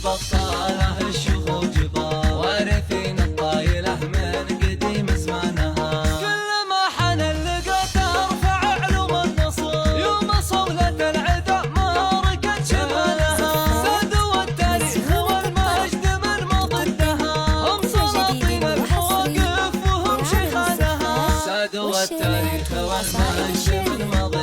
البطالة الشيوخ جبار، وارثين الطايلة من قديم زمانها. كل ما حن اللقا ترفع علوم النصر، يوم صولة العدا ما ركت شمالها. سادوا التاريخ والمجد من مضدها، هم سلاطين المواقف وهم شيخانها. سادوا التاريخ والمجد من مضدها.